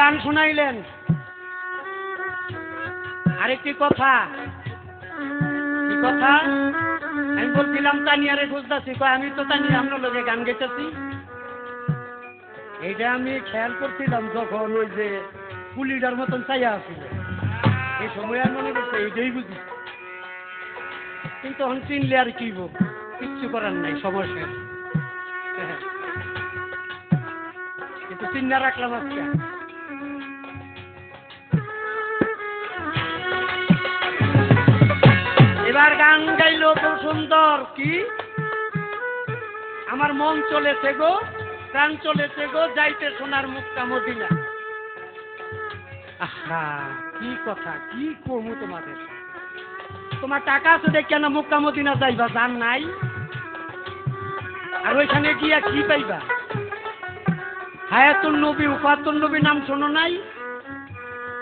গান শুনাইলেন, আরেকটি কথা, কি কথা আমি বলছিলাম তানিয়ারে খুঁজতেছি, আমি তো তানিয়া আপনার লোকে গান গেতেছি। এইটা আমি খেয়াল করছিলাম যখন ওই যে পুলিটার মতন চাইয়া আসছিল, এই সময় আর মনে করছে এইটাই বুঝি, কিন্তু এখন চিনলে আর কি কিচ্ছু করার নাই, সমস্যা। কিন্তু চিন্তা রাখলাম আজকে। এবার গান গাইলো খুব সুন্দর, কি আমার মন চলেছে গো, প্রাণ চলেছে গো, যাইতে সোনার মুক্তা মদিনা। আহা কি কথা, কি কমু তোমাদের, তোমার টাকা আছে দেখে না মুক্তা মদিনা যাইবা, জান নাই, আর ওইখানে গিয়া কি পাইবা? হায়াতুন নবী উফাতুন নবী নাম শোনো নাই?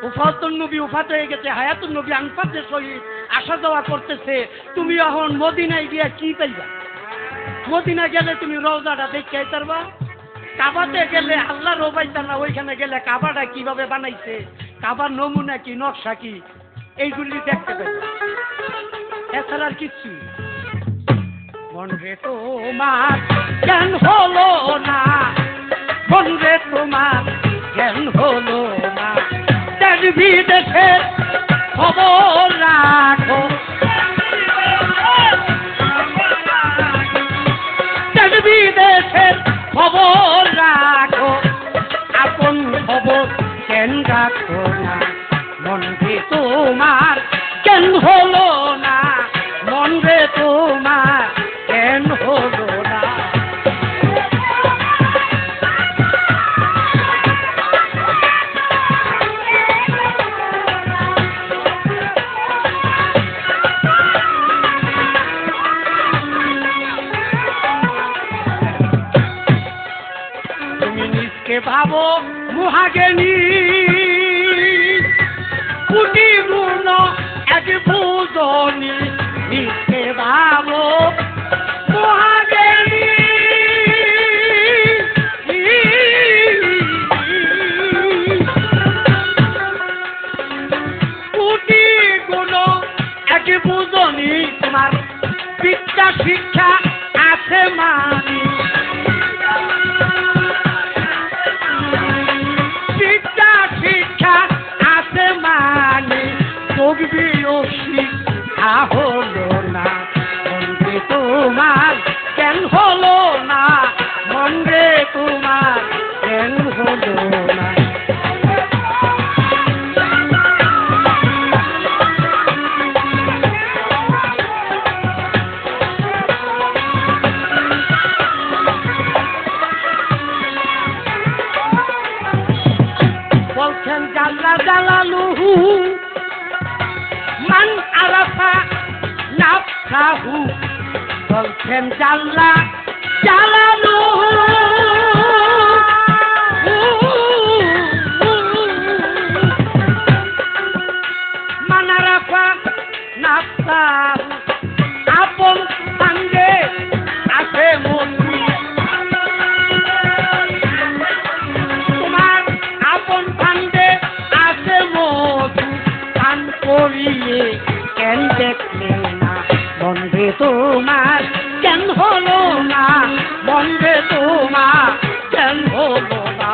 উফাতুন নবী উফাত হয়ে গেছে, হায়াতুন নবী আনফাতের সহিত আসা যাওয়া করতেছে। তুমি এখন মদিনায় গিয়া কি পাইবা? মদিনা গেলে তুমি রওজাটা দেখে পারবা, কাবাতে গেলে আল্লাহ রোবাইতা না, ওইখানে গেলে কাবাটা কিভাবে বানাইছে, কাবার নমুনা কি, নকশা কি, এইগুলি দেখতে পাইবা, এছাড়া আর কিচ্ছু। মন রে তোমার জ্ঞান হলো না, মন রে তোমার জ্ঞান হলো না, দেশ বিদেশের খবর রাখো, দেশ বিদেশের খবর রাখো, আপন খবর কেন রাখো না, মন রে তোমার কেন হলো না, মন রে তোমার কেন হলো না। তুমি নিজকে ভাবো মহাজ্ঞানী, কোটি গুণ এক পূজনী, নিজকে ভাবো মহাজ্ঞানী, কোটি গুণ এক পূজনী, তোমার বিদ্যা শিক্ষা আছে মানি, বিদ্যা শিক্ষা আছে মানি, যোগবি শিক্ষা হলো না, মন রে তোমার কেন হলো না, মন রে তোমার কেন হলো না। বলছেন জাল্লা জালালুহু মান আরাফা নাফসাহু, বলছেন জাল্লা জালালুহু মান আরাফা নাফসাহু, আপন সঙ্গে আছে মন্ত্রী, তোমার আপন সঙ্গে আছে মধু, কান করিয়ে কেন দেখলে না, মন রে তোমার কেন হলো না, মন রে তোমার কেন হলো না।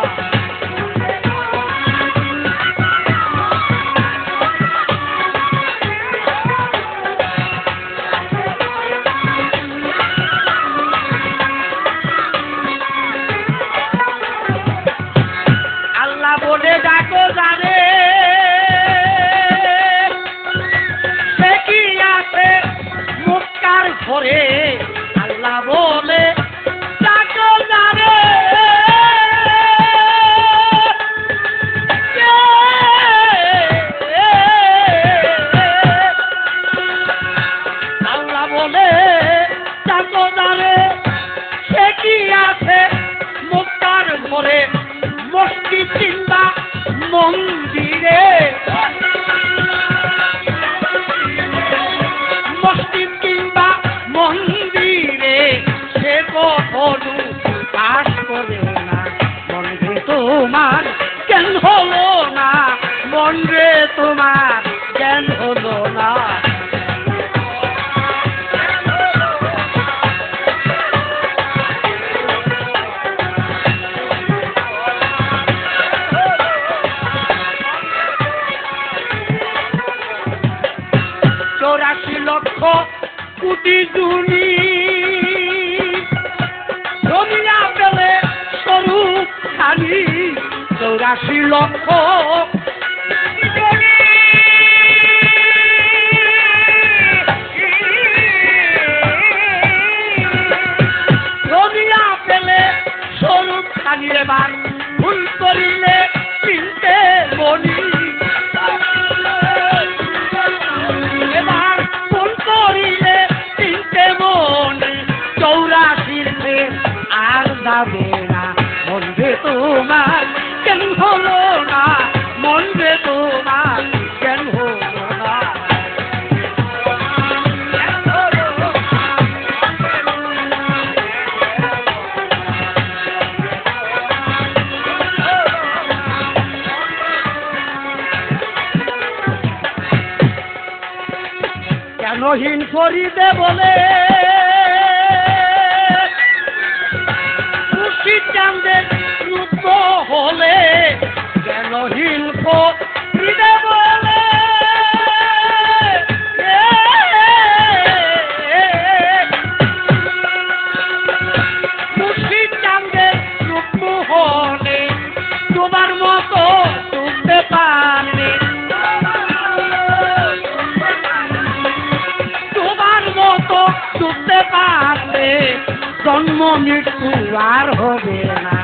লক্ষ কোটি জুনি দুনিয়া পেলে স্বরূপ খানি 84 লক্ষ দুনিয়া পেলে স্বরূপ খানি এবার ভুল করিলে চিনতে মনি এবার ভুল করিলে চিনতে মনি 84 আর যাবে না মনবে তোমার কেন হলো না মনবে তোমার কেন হলো না কেনহীন করিতে বলে চাঁদের রূপ হলে কেনহীন করিতে বলে মুর্শিদ চাঁদের রূপ হলে তোমার মতো ডুবতে পারে তোমার মতো ডুবতে পারলে জন্ম মৃত্যু আর হবে না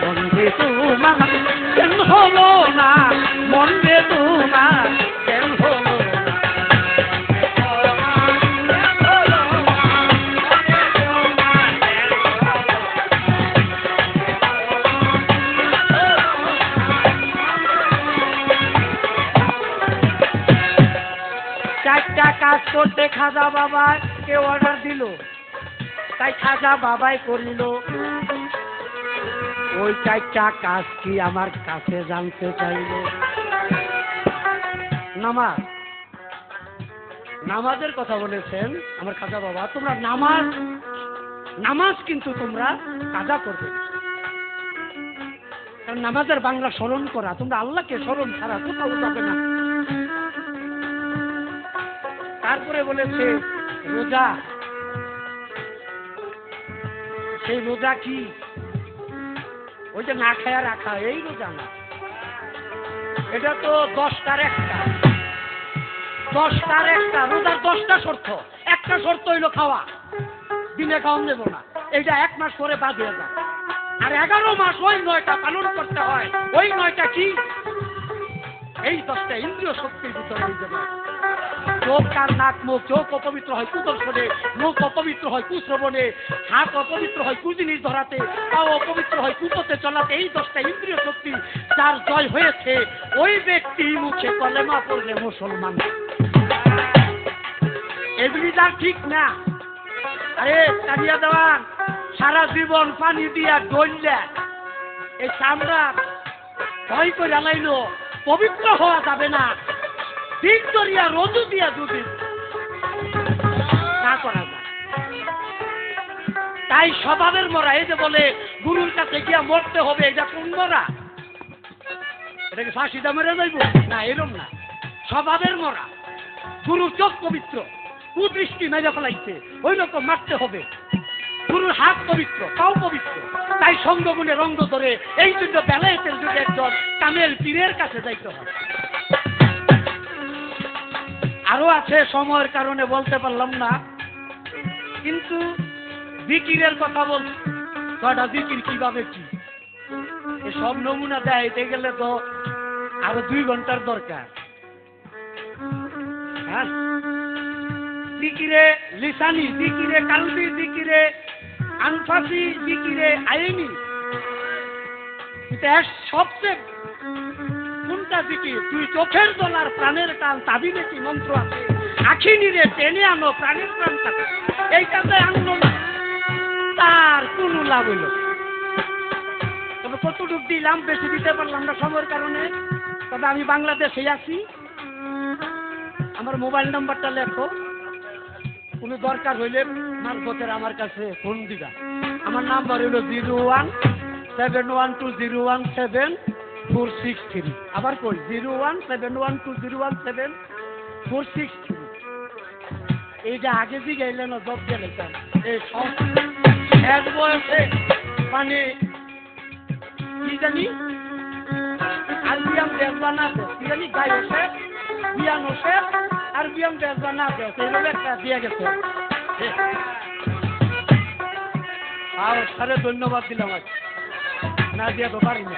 মনবে তোমার কেন হলো না মনবে তোমার কেন হলো চারটা কাজ করতে খাজা বাবা কে অর্ডার দিল তাই খাজা বাবাই করিল ওই চারটা কাজ কি আমার কাছে জানতে চাইল নামাজের কথা বলেছেন আমার খাজা বাবা তোমরা নামাজ কিন্তু তোমরা কাজা করবে কারণ নামাজের বাংলা স্মরণ করা তোমরা আল্লাহকে স্মরণ ছাড়া কোথাও যাবে না তারপরে বলেছে রোজা সেই রোজা কি ওই যে না খায়া রাখা এই রোজা না এটা তো 10টার একটা রোজার 10টা শর্ত একটা শর্ত হইলো খাওয়া দিনে খাওয়ান দেব না এইটা 1 মাস পরে বাদ হয়ে যায় আর 11 মাস ওই 9টা পালন করতে হয় ওই 9টা কি এই 10টা ইন্দ্রিয় শক্তির ভিতরে যাবে চোখ কান নাক মুখ চোখ অপবিত্র হয় কুদর্শনে মুখ অপবিত্র হয় কুশ্রবণে হাত অপবিত্র হয় কুজিনিস ধরাতে পাও অপবিত্র হয় কুপথে চলাতে এই 10টা ইন্দ্রিয় শক্তি যার জয় হয়েছে ওই ব্যক্তি মুখে কলেমা পড়লে মুসলমান এগুলি যার ঠিক না আরে কানিয়া দেওয়ান সারা জীবন পানি দিয়া ডললে এই চামড়া ভয় করে জ্বালাইলো পবিত্র হওয়া যাবে না ভিক্টোরিয়া রোজু দিয়া যদি না করা যায় তাই স্বভাবের মরা এই যে বলে গুরুর কাছে গিয়া মরতে হবে এটা কোন মরা এটাকে ফাঁসিটা মেরে যাইব না এরম না স্বভাবের মরা গুরুর চোখ পবিত্র কুদৃষ্টি মেরে ফেলাইছে ওই রকম মারতে হবে গুরুর হাত পবিত্র পাও পবিত্র তাই সঙ্গগুণে রঙ্গ ধরে এই জন্য বেলায়েতের যুগে একজন কামেল পীরের কাছে যাইতে হয় আরো আছে সময়ের কারণে বলতে পারলাম না কিন্তু জিকিরের কথা বলছি কয়টা জিকির কিভাবে কি সব নমুনা দেখাইতে গেলে তো আরো 2 ঘন্টার দরকার হ্যাঁ জিকিরে লিসানি জিকিরে কালবি জিকিরে আনফাসি জিকিরে আইনি এটা সবচেয়ে কোনটা জিকির তুই চোখের দলার প্রাণের টান তাবিলে কি মন্ত্র আছে আখি নিরে টেনে আনো প্রাণের প্রাণ থাকে এইটাতে আনলো না তার কোনো লাভ হইল তবে কতটুক দিলাম বেশি দিতে পারলাম না সময়ের কারণে তবে আমি বাংলাদেশে আছি আমার মোবাইল নাম্বারটা লেখো কোনো দরকার হইলে মারফতের আমার কাছে ফোন দিবা আমার নাম্বার হইল 01712017463 আবার কই 01712017463 এইটা আগে দিকে এলেন জব গেলে এই সব এক বয়সে মানে কি জানি আর বিয়াম বেজবা না কি জানি গাই ওঠে বিয়ান ওঠে আর বিয়াম বেজবা না এইভাবে একটা দিয়ে গেছে আর সারে ধন্যবাদ দিলাম আজ না দিয়ে তো পারি না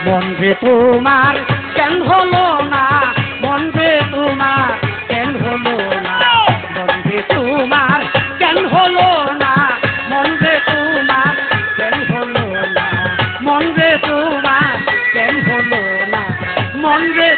মন রে তোমার কেন হলো না মন রে তোমার কেন হলো না মন রে তোমার কেন হলো না মন রে তোমার কেন হলো না মন রে তোমার কেন হলো না মন রে